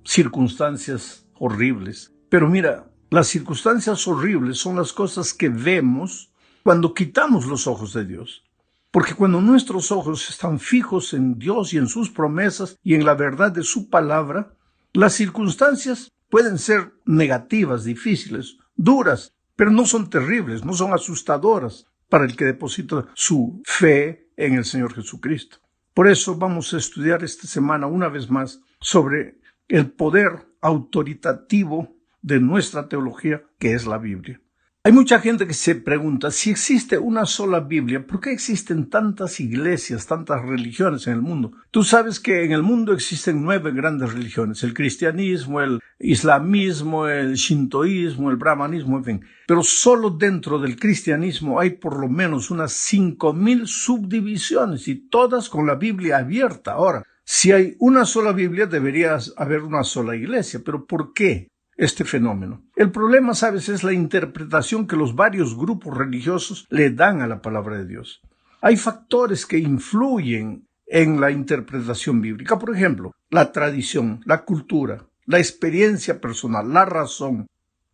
circunstancias horribles. Pero mira, las circunstancias horribles son las cosas que vemos cuando quitamos los ojos de Dios. Porque cuando nuestros ojos están fijos en Dios y en sus promesas y en la verdad de su palabra, las circunstancias pueden ser negativas, difíciles, duras, pero no son terribles, no son asustadoras para el que deposita su fe en el Señor Jesucristo. Por eso vamos a estudiar esta semana una vez más sobre el poder autoritativo de nuestra teología, que es la Biblia. Hay mucha gente que se pregunta, si existe una sola Biblia, ¿por qué existen tantas iglesias, tantas religiones en el mundo? Tú sabes que en el mundo existen 9 grandes religiones, el cristianismo, el islamismo, el shintoísmo, el brahmanismo, en fin. Pero solo dentro del cristianismo hay por lo menos unas 5,000 subdivisiones y todas con la Biblia abierta. Ahora, si hay una sola Biblia, debería haber una sola iglesia. ¿Pero por qué este fenómeno? El problema, sabes, es la interpretación que los varios grupos religiosos le dan a la palabra de Dios. Hay factores que influyen en la interpretación bíblica. Por ejemplo, la tradición, la cultura, la experiencia personal, la razón.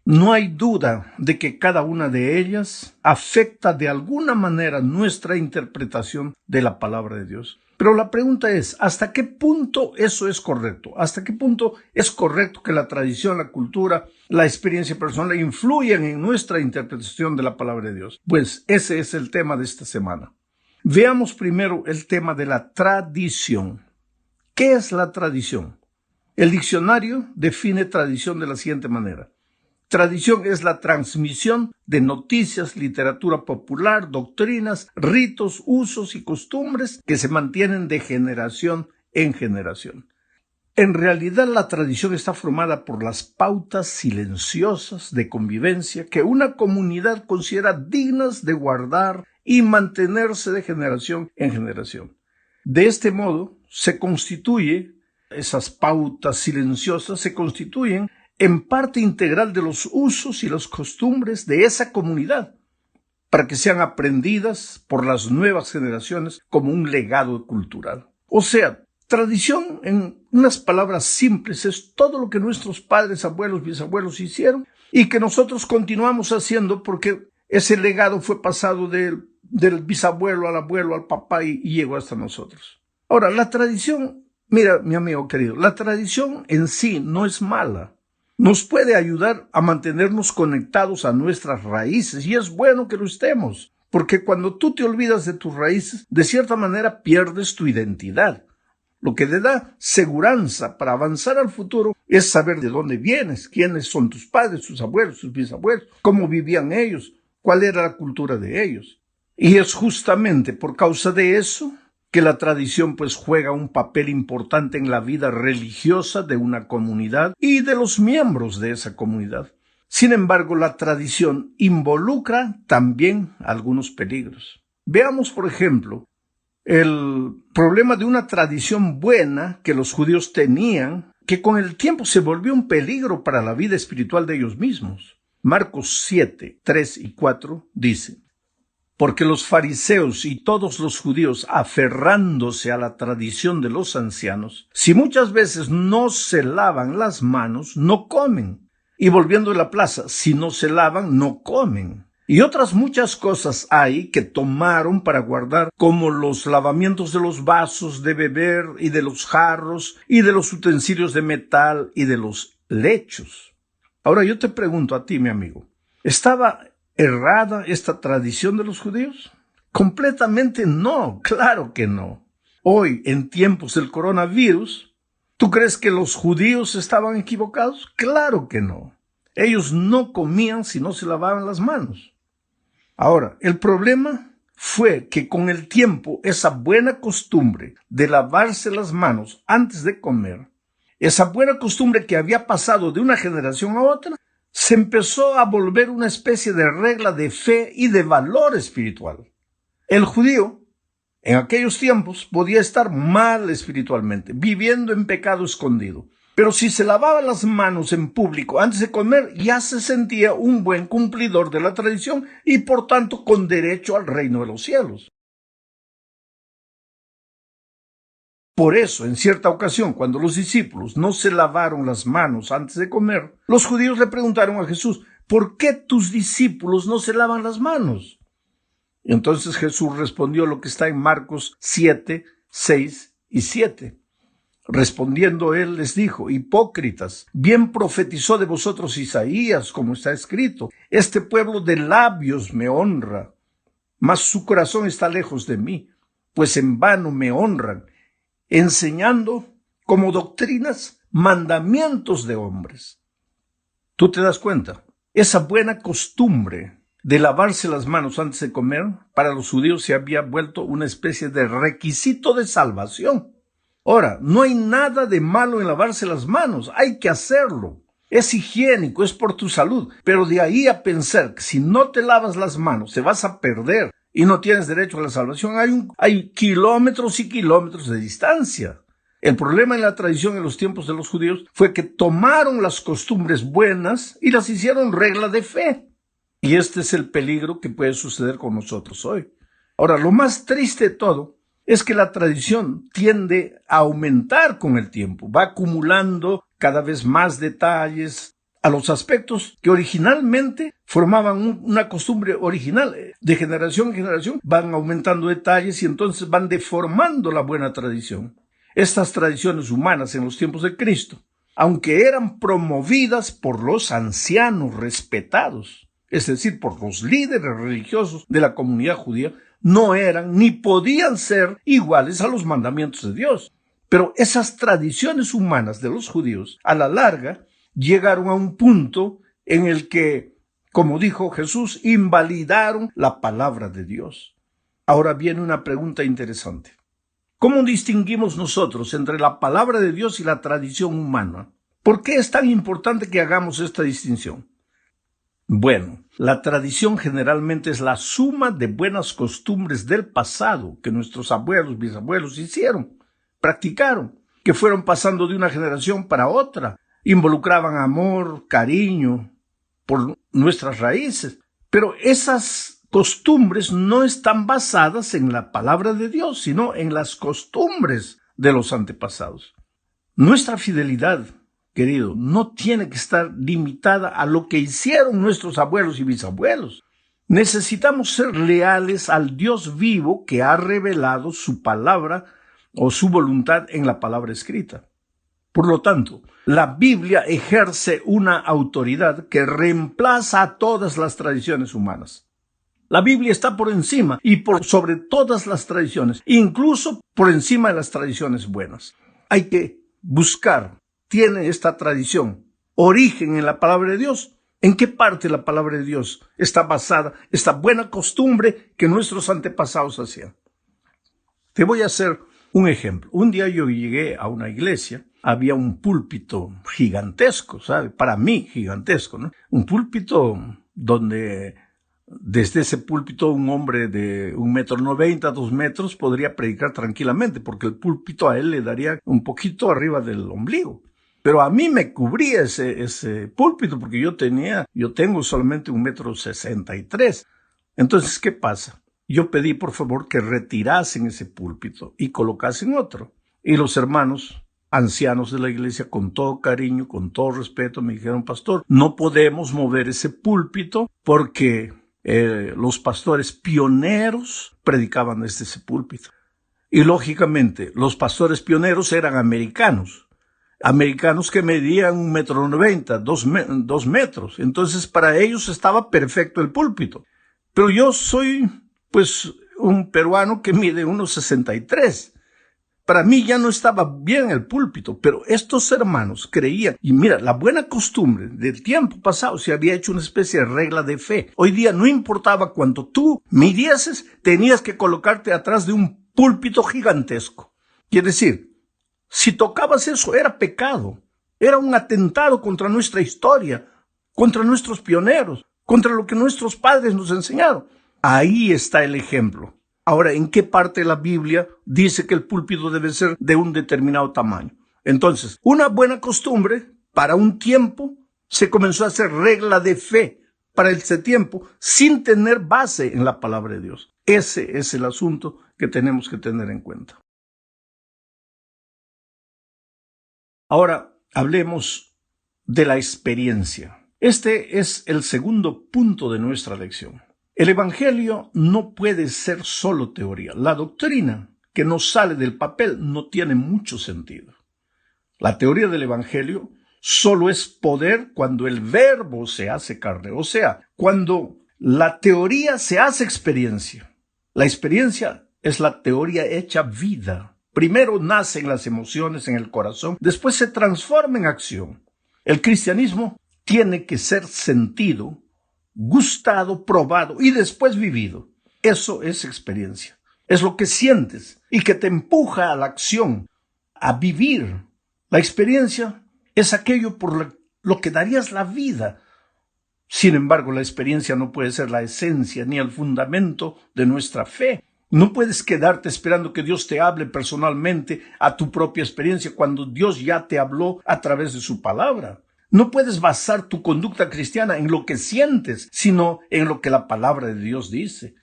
No hay duda de que cada una de ellas afecta de alguna manera nuestra interpretación de la palabra de Dios. Pero la pregunta es, ¿hasta qué punto eso es correcto? ¿Hasta qué punto es correcto que la tradición, la cultura, la experiencia personal influyan en nuestra interpretación de la palabra de Dios? Pues ese es el tema de esta semana. Veamos primero el tema de la tradición. ¿Qué es la tradición? El diccionario define tradición de la siguiente manera. Tradición es la transmisión de noticias, literatura popular, doctrinas, ritos, usos y costumbres que se mantienen de generación en generación. En realidad, la tradición está formada por las pautas silenciosas de convivencia que una comunidad considera dignas de guardar y mantenerse de generación en generación. De este modo, esas pautas silenciosas se constituyen en parte integral de los usos y las costumbres de esa comunidad, para que sean aprendidas por las nuevas generaciones como un legado cultural. O sea, tradición, en unas palabras simples, es todo lo que nuestros padres, abuelos, bisabuelos hicieron y que nosotros continuamos haciendo porque ese legado fue pasado del bisabuelo al abuelo, al papá y llegó hasta nosotros. Ahora, la tradición, mira, mi amigo querido, la tradición en sí no es mala. Nos puede ayudar a mantenernos conectados a nuestras raíces y es bueno que lo estemos, porque cuando tú te olvidas de tus raíces, de cierta manera pierdes tu identidad. Lo que te da seguranza para avanzar al futuro es saber de dónde vienes, quiénes son tus padres, tus abuelos, tus bisabuelos, cómo vivían ellos, cuál era la cultura de ellos. Y es justamente por causa de eso que la tradición pues juega un papel importante en la vida religiosa de una comunidad y de los miembros de esa comunidad. Sin embargo, la tradición involucra también algunos peligros. Veamos, por ejemplo, el problema de una tradición buena que los judíos tenían, que con el tiempo se volvió un peligro para la vida espiritual de ellos mismos. Marcos 7, 3 y 4 dice: porque los fariseos y todos los judíos, aferrándose a la tradición de los ancianos, si muchas veces no se lavan las manos, no comen. Y volviendo a la plaza, si no se lavan, no comen. Y otras muchas cosas hay que tomaron para guardar, como los lavamientos de los vasos de beber y de los jarros y de los utensilios de metal y de los lechos. Ahora yo te pregunto a ti, mi amigo, ¿estaba errada esta tradición de los judíos? Completamente no, claro que no. Hoy, en tiempos del coronavirus, ¿tú crees que los judíos estaban equivocados? Claro que no. Ellos no comían si no se lavaban las manos. Ahora, el problema fue que con el tiempo esa buena costumbre de lavarse las manos antes de comer, esa buena costumbre que había pasado de una generación a otra, se empezó a volver una especie de regla de fe y de valor espiritual. El judío, en aquellos tiempos, podía estar mal espiritualmente, viviendo en pecado escondido. Pero si se lavaba las manos en público antes de comer, ya se sentía un buen cumplidor de la tradición y, por tanto, con derecho al reino de los cielos. Por eso, en cierta ocasión, cuando los discípulos no se lavaron las manos antes de comer, los judíos le preguntaron a Jesús, ¿por qué tus discípulos no se lavan las manos? Y entonces Jesús respondió lo que está en Marcos 7, 6 y 7. Respondiendo él les dijo, hipócritas, bien profetizó de vosotros Isaías, como está escrito, este pueblo de labios me honra, mas su corazón está lejos de mí, pues en vano me honran, enseñando como doctrinas mandamientos de hombres. ¿Tú te das cuenta? Esa buena costumbre de lavarse las manos antes de comer, para los judíos se había vuelto una especie de requisito de salvación. Ahora, no hay nada de malo en lavarse las manos, hay que hacerlo. Es higiénico, es por tu salud, pero de ahí a pensar que si no te lavas las manos te vas a perder y no tienes derecho a la salvación, hay kilómetros y kilómetros de distancia. El problema en la tradición en los tiempos de los judíos fue que tomaron las costumbres buenas y las hicieron regla de fe. Y este es el peligro que puede suceder con nosotros hoy. Ahora, lo más triste de todo es que la tradición tiende a aumentar con el tiempo, va acumulando cada vez más detalles a los aspectos que originalmente formaban una costumbre original. De generación en generación van aumentando detalles y entonces van deformando la buena tradición. Estas tradiciones humanas en los tiempos de Cristo, aunque eran promovidas por los ancianos respetados, es decir, por los líderes religiosos de la comunidad judía, no eran ni podían ser iguales a los mandamientos de Dios. Pero esas tradiciones humanas de los judíos, a la larga, llegaron a un punto en el que, como dijo Jesús, invalidaron la palabra de Dios. Ahora viene una pregunta interesante. ¿Cómo distinguimos nosotros entre la palabra de Dios y la tradición humana? ¿Por qué es tan importante que hagamos esta distinción? Bueno, la tradición generalmente es la suma de buenas costumbres del pasado que nuestros abuelos, bisabuelos hicieron, practicaron, que fueron pasando de una generación para otra, involucraban amor, cariño por nuestras raíces, pero esas costumbres no están basadas en la palabra de Dios, sino en las costumbres de los antepasados. Nuestra fidelidad, querido, no tiene que estar limitada a lo que hicieron nuestros abuelos y bisabuelos. Necesitamos ser leales al Dios vivo que ha revelado su palabra o su voluntad en la palabra escrita. Por lo tanto, la Biblia ejerce una autoridad que reemplaza a todas las tradiciones humanas. La Biblia está por encima y por sobre todas las tradiciones, incluso por encima de las tradiciones buenas. Hay que buscar, ¿tiene esta tradición origen en la palabra de Dios? ¿En qué parte de la palabra de Dios está basada esta buena costumbre que nuestros antepasados hacían? Te voy a hacer un ejemplo. Un día yo llegué a una iglesia, había un púlpito gigantesco, ¿sabe? Para mí gigantesco, ¿no? Un púlpito donde desde ese púlpito un hombre de 1,90 m, 2 metros podría predicar tranquilamente, porque el púlpito a él le daría un poquito arriba del ombligo. Pero a mí me cubría ese púlpito porque yo tengo solamente 1,63 m. Entonces, ¿qué pasa? Yo pedí por favor que retirasen ese púlpito y colocasen otro. Y los hermanos ancianos de la iglesia, con todo cariño, con todo respeto, me dijeron, pastor, no podemos mover ese púlpito porque los pastores pioneros predicaban desde ese púlpito. Y lógicamente, los pastores pioneros eran americanos que medían 1,90 m, 2 metros. Entonces, para ellos estaba perfecto el púlpito. Pero yo soy, un peruano que mide 1,63 m. Para mí ya no estaba bien el púlpito, pero estos hermanos creían, y mira, la buena costumbre del tiempo pasado se había hecho una especie de regla de fe. Hoy día no importaba cuánto tú midieses, tenías que colocarte atrás de un púlpito gigantesco. Quiere decir, si tocabas eso era pecado, era un atentado contra nuestra historia, contra nuestros pioneros, contra lo que nuestros padres nos enseñaron. Ahí está el ejemplo. Ahora, ¿en qué parte de la Biblia dice que el púlpito debe ser de un determinado tamaño? Entonces, una buena costumbre para un tiempo se comenzó a hacer regla de fe para ese tiempo sin tener base en la palabra de Dios. Ese es el asunto que tenemos que tener en cuenta. Ahora hablemos de la experiencia. Este es el segundo punto de nuestra lección. El Evangelio no puede ser solo teoría. La doctrina que nos sale del papel no tiene mucho sentido. La teoría del Evangelio solo es poder cuando el verbo se hace carne, o sea, cuando la teoría se hace experiencia. La experiencia es la teoría hecha vida. Primero nacen las emociones en el corazón, después se transforma en acción. El cristianismo tiene que ser sentido, gustado, probado y después vivido. Eso es experiencia. Es lo que sientes y que te empuja a la acción, a vivir. La experiencia es aquello por lo que darías la vida. Sin embargo, la experiencia no puede ser la esencia ni el fundamento de nuestra fe. No puedes quedarte esperando que Dios te hable personalmente a tu propia experiencia cuando Dios ya te habló a través de su palabra. No puedes basar tu conducta cristiana en lo que sientes, sino en lo que la palabra de Dios dice.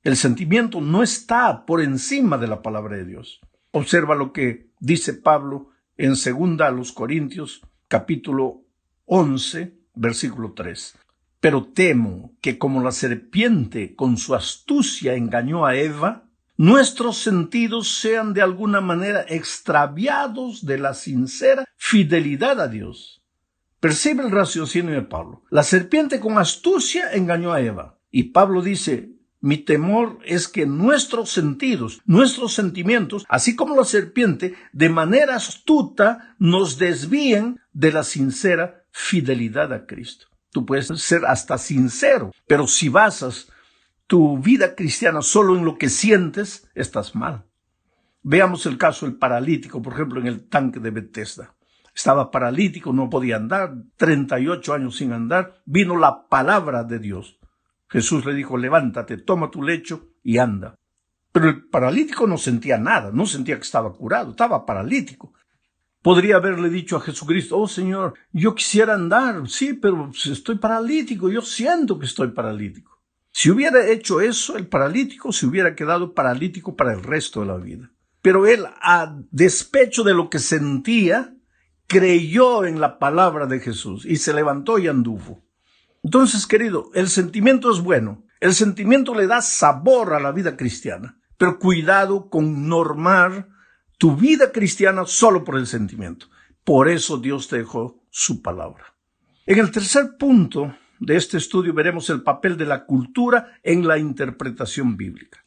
El sentimiento no está por encima de la palabra de Dios. Observa lo que dice Pablo en 2 Corintios, capítulo 11, versículo 3. Pero temo que como la serpiente con su astucia engañó a Eva, nuestros sentidos sean de alguna manera extraviados de la sincera fidelidad a Dios. Percibe el raciocinio de Pablo. La serpiente con astucia engañó a Eva. Y Pablo dice, mi temor es que nuestros sentidos, nuestros sentimientos, así como la serpiente, de manera astuta nos desvíen de la sincera fidelidad a Cristo. Tú puedes ser hasta sincero, pero si basas tu vida cristiana solo en lo que sientes, estás mal. Veamos el caso del paralítico, por ejemplo, en el tanque de Bethesda. Estaba paralítico, no podía andar, 38 años sin andar. Vino la palabra de Dios. Jesús le dijo, levántate, toma tu lecho y anda. Pero el paralítico no sentía nada, no sentía que estaba curado, estaba paralítico. Podría haberle dicho a Jesucristo, oh Señor, yo quisiera andar, sí, pero estoy paralítico, yo siento que estoy paralítico. Si hubiera hecho eso, el paralítico se hubiera quedado paralítico para el resto de la vida. Pero él, a despecho de lo que sentía, creyó en la palabra de Jesús y se levantó y anduvo. Entonces, querido, el sentimiento es bueno. El sentimiento le da sabor a la vida cristiana. Pero cuidado con normar tu vida cristiana solo por el sentimiento. Por eso Dios te dejó su palabra. En el tercer punto de este estudio veremos el papel de la cultura en la interpretación bíblica.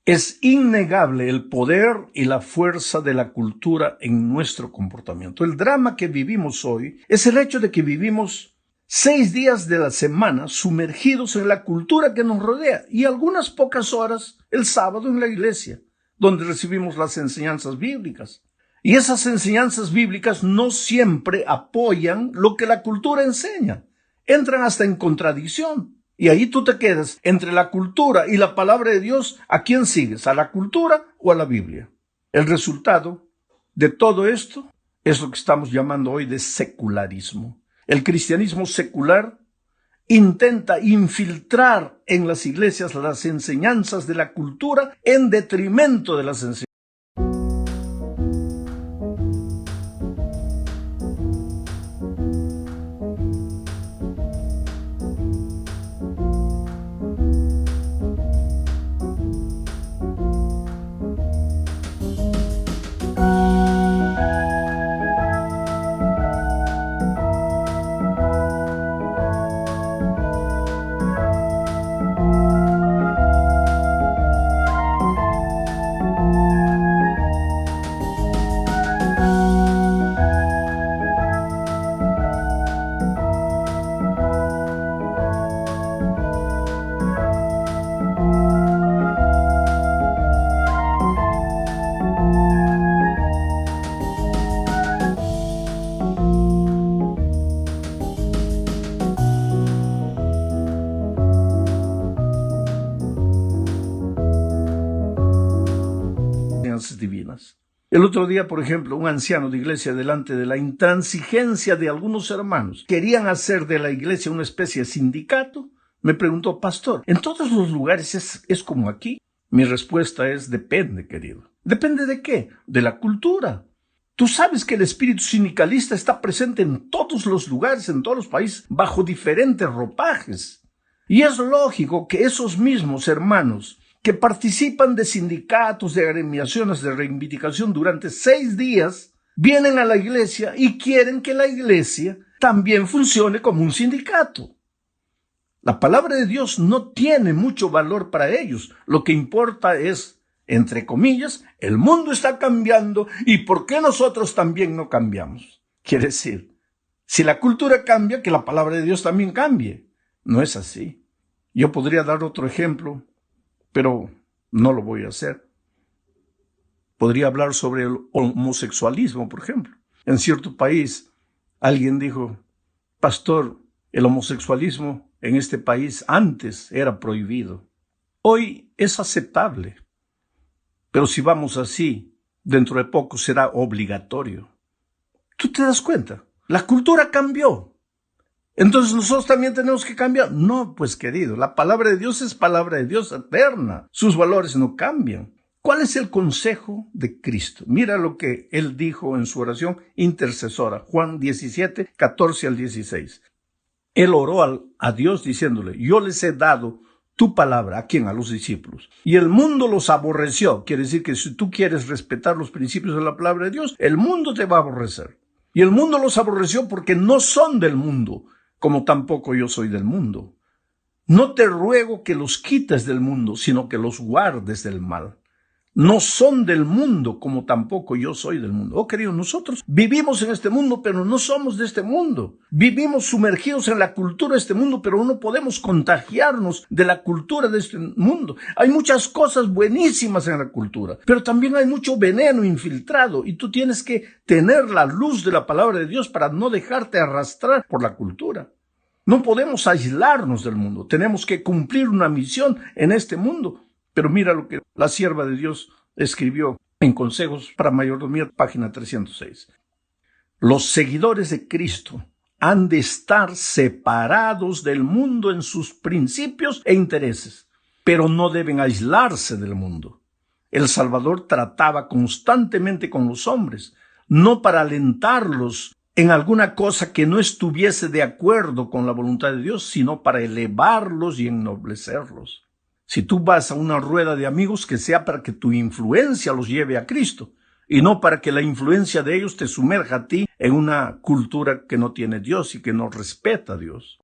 Es innegable el poder y la fuerza de la cultura en nuestro comportamiento. El drama que vivimos hoy es el hecho de que vivimos 6 días de la semana sumergidos en la cultura que nos rodea y algunas pocas horas el sábado en la iglesia, donde recibimos las enseñanzas bíblicas. Y esas enseñanzas bíblicas no siempre apoyan lo que la cultura enseña. Entran hasta en contradicción. Y ahí tú te quedas entre la cultura y la palabra de Dios. ¿A quién sigues? ¿A la cultura o a la Biblia? El resultado de todo esto es lo que estamos llamando hoy de secularismo. El cristianismo secular intenta infiltrar en las iglesias las enseñanzas de la cultura en detrimento de las enseñanzas. Divinas. El otro día, por ejemplo, un anciano de iglesia, delante de la intransigencia de algunos hermanos, querían hacer de la iglesia una especie de sindicato, me preguntó, pastor, ¿en todos los lugares es como aquí? Mi respuesta es, depende, querido. ¿Depende de qué? De la cultura. Tú sabes que el espíritu sindicalista está presente en todos los lugares, en todos los países, bajo diferentes ropajes. Y es lógico que esos mismos hermanos que participan de sindicatos, de agremiaciones de reivindicación durante 6 días, vienen a la iglesia y quieren que la iglesia también funcione como un sindicato. La palabra de Dios no tiene mucho valor para ellos. Lo que importa es, entre comillas, el mundo está cambiando y ¿por qué nosotros también no cambiamos? Quiere decir, si la cultura cambia, que la palabra de Dios también cambie. No es así. Yo podría dar otro ejemplo, pero no lo voy a hacer. Podría hablar sobre el homosexualismo, por ejemplo. En cierto país, alguien dijo, pastor, el homosexualismo en este país antes era prohibido. Hoy es aceptable. Pero si vamos así, dentro de poco será obligatorio. ¿Tú te das cuenta? La cultura cambió. Entonces nosotros también tenemos que cambiar. No, pues querido, la palabra de Dios es palabra de Dios eterna. Sus valores no cambian. ¿Cuál es el consejo de Cristo? Mira lo que Él dijo en su oración intercesora, Juan 17, 14 al 16. Él oró a Dios diciéndole, yo les he dado tu palabra, ¿a quién? A los discípulos. Y el mundo los aborreció. Quiere decir que si tú quieres respetar los principios de la palabra de Dios, el mundo te va a aborrecer. Y el mundo los aborreció porque no son del mundo, como tampoco yo soy del mundo. No te ruego que los quites del mundo, sino que los guardes del mal. No son del mundo, como tampoco yo soy del mundo. Oh, querido, nosotros vivimos en este mundo, pero no somos de este mundo. Vivimos sumergidos en la cultura de este mundo, pero no podemos contagiarnos de la cultura de este mundo. Hay muchas cosas buenísimas en la cultura, pero también hay mucho veneno infiltrado, y tú tienes que tener la luz de la palabra de Dios para no dejarte arrastrar por la cultura. No podemos aislarnos del mundo. Tenemos que cumplir una misión en este mundo. Pero mira lo que la sierva de Dios escribió en Consejos para Mayordomía, página 306. Los seguidores de Cristo han de estar separados del mundo en sus principios e intereses, pero no deben aislarse del mundo. El Salvador trataba constantemente con los hombres, no para alentarlos en alguna cosa que no estuviese de acuerdo con la voluntad de Dios, sino para elevarlos y ennoblecerlos. Si tú vas a una rueda de amigos, que sea para que tu influencia los lleve a Cristo y no para que la influencia de ellos te sumerja a ti en una cultura que no tiene Dios y que no respeta a Dios.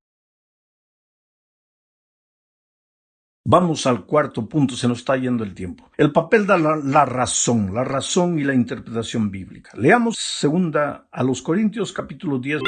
Vamos al cuarto punto, se nos está yendo el tiempo. El papel de la razón y la interpretación bíblica. Leamos 2 a los Corintios, capítulo 10.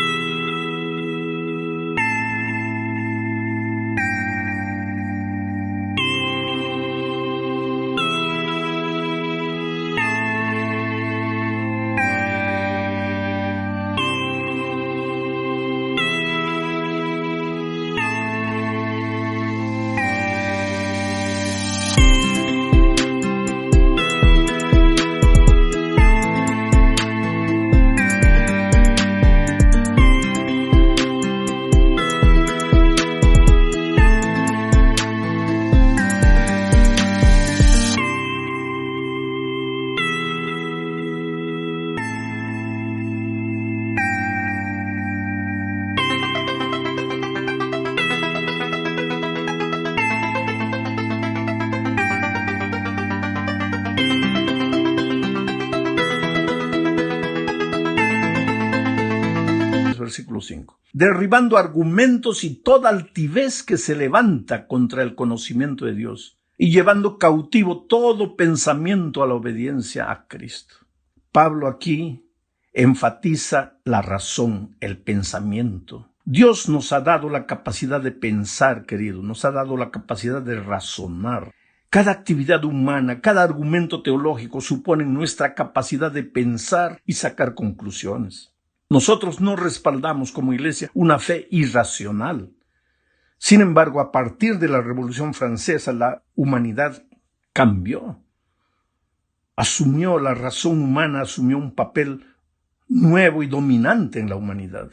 Versículo 5. Derribando argumentos y toda altivez que se levanta contra el conocimiento de Dios y llevando cautivo todo pensamiento a la obediencia a Cristo. Pablo aquí enfatiza la razón, el pensamiento. Dios nos ha dado la capacidad de pensar, querido, nos ha dado la capacidad de razonar. Cada actividad humana, cada argumento teológico supone nuestra capacidad de pensar y sacar conclusiones. Nosotros no respaldamos como iglesia una fe irracional. Sin embargo, a partir de la Revolución Francesa, la humanidad cambió. La razón humana asumió un papel nuevo y dominante en la humanidad.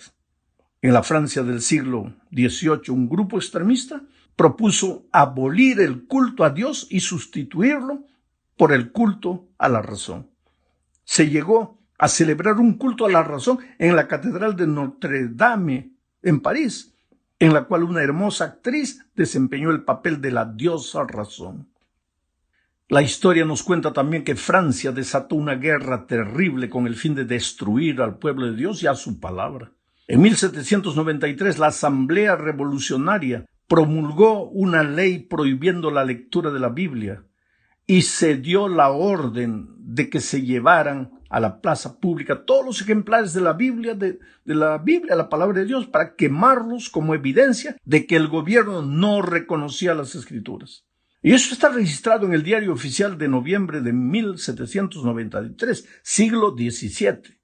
En la Francia del siglo XVIII, un grupo extremista propuso abolir el culto a Dios y sustituirlo por el culto a la razón. Se llegó a celebrar un culto a la razón en la Catedral de Notre Dame, en París, en la cual una hermosa actriz desempeñó el papel de la diosa razón. La historia nos cuenta también que Francia desató una guerra terrible con el fin de destruir al pueblo de Dios y a su palabra. En 1793, la Asamblea Revolucionaria promulgó una ley prohibiendo la lectura de la Biblia y se dio la orden de que se llevaran a la plaza pública todos los ejemplares de la Biblia, la palabra de Dios, para quemarlos como evidencia de que el gobierno no reconocía las Escrituras. Y eso está registrado en el Diario Oficial de noviembre de 1793, siglo XVII.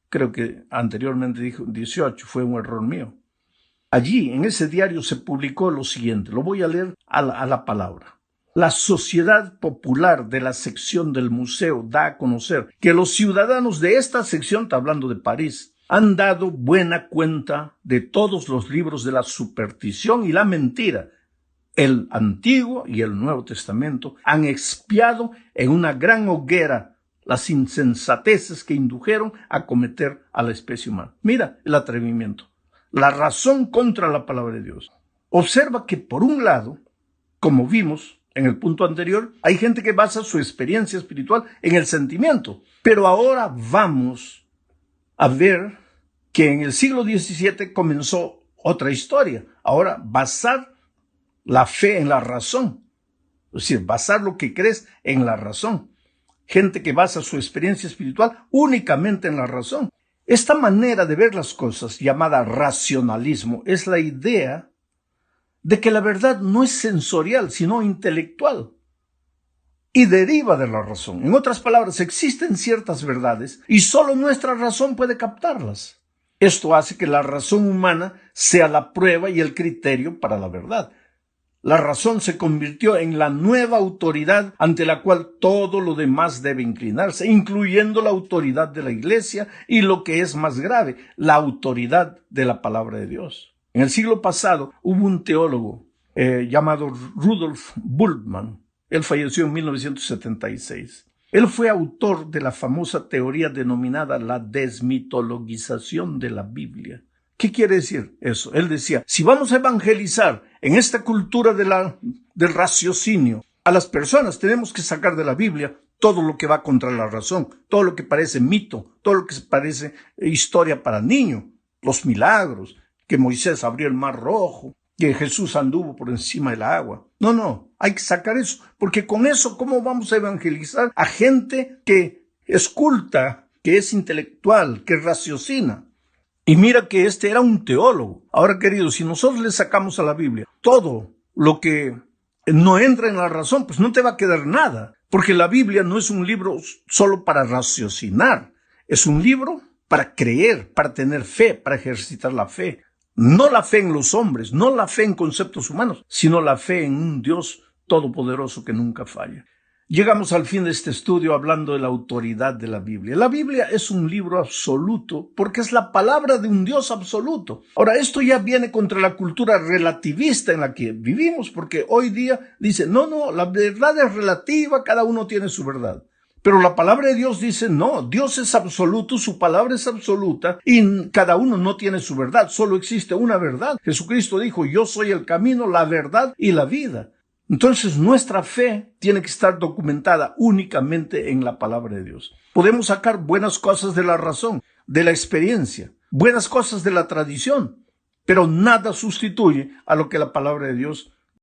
Creo que anteriormente dijo 18, fue un error mío. Allí, en ese diario, se publicó lo siguiente, lo voy a leer a la palabra. La Sociedad Popular de la sección del museo da a conocer que los ciudadanos de esta sección, está hablando de París, han dado buena cuenta de todos los libros de la superstición y la mentira. El Antiguo y el Nuevo Testamento han expiado en una gran hoguera las insensateces que indujeron a cometer a la especie humana. Mira el atrevimiento. La razón contra la palabra de Dios. Observa que por un lado, como vimos en el punto anterior, hay gente que basa su experiencia espiritual en el sentimiento. Pero ahora vamos a ver que en el siglo XVII comenzó otra historia. Ahora, basar la fe en la razón. Es decir, basar lo que crees en la razón. Gente que basa su experiencia espiritual únicamente en la razón. Esta manera de ver las cosas, llamada racionalismo, es la idea de que la verdad no es sensorial, sino intelectual, y deriva de la razón. En otras palabras, existen ciertas verdades y solo nuestra razón puede captarlas. Esto hace que la razón humana sea la prueba y el criterio para la verdad. La razón se convirtió en la nueva autoridad ante la cual todo lo demás debe inclinarse, incluyendo la autoridad de la Iglesia y, lo que es más grave, la autoridad de la palabra de Dios. En el siglo pasado hubo un teólogo llamado Rudolf Bultmann. Él falleció en 1976. Él fue autor de la famosa teoría denominada la desmitologización de la Biblia. ¿Qué quiere decir eso? Él decía, si vamos a evangelizar en esta cultura del raciocinio a las personas, tenemos que sacar de la Biblia todo lo que va contra la razón, todo lo que parece mito, todo lo que parece historia para niños, los milagros, que Moisés abrió el mar rojo, que Jesús anduvo por encima del agua. No, hay que sacar eso, porque con eso, ¿cómo vamos a evangelizar a gente que es culta, que es intelectual, que raciocina? Y mira que este era un teólogo. Ahora, queridos, si nosotros le sacamos a la Biblia todo lo que no entra en la razón, pues no te va a quedar nada. Porque la Biblia no es un libro solo para raciocinar. Es un libro para creer, para tener fe, para ejercitar la fe. No la fe en los hombres, no la fe en conceptos humanos, sino la fe en un Dios todopoderoso que nunca falla. Llegamos al fin de este estudio hablando de la autoridad de la Biblia. La Biblia es un libro absoluto porque es la palabra de un Dios absoluto. Ahora, esto ya viene contra la cultura relativista en la que vivimos, porque hoy día dice, no, la verdad es relativa, cada uno tiene su verdad. Pero la palabra de Dios dice, no, Dios es absoluto, su palabra es absoluta y cada uno no tiene su verdad, solo existe una verdad. Jesucristo dijo, yo soy el camino, la verdad y la vida. Entonces nuestra fe tiene que estar documentada únicamente en la palabra de Dios. Podemos sacar buenas cosas de la razón, de la experiencia, buenas cosas de la tradición, pero nada sustituye a lo que la palabra de Dios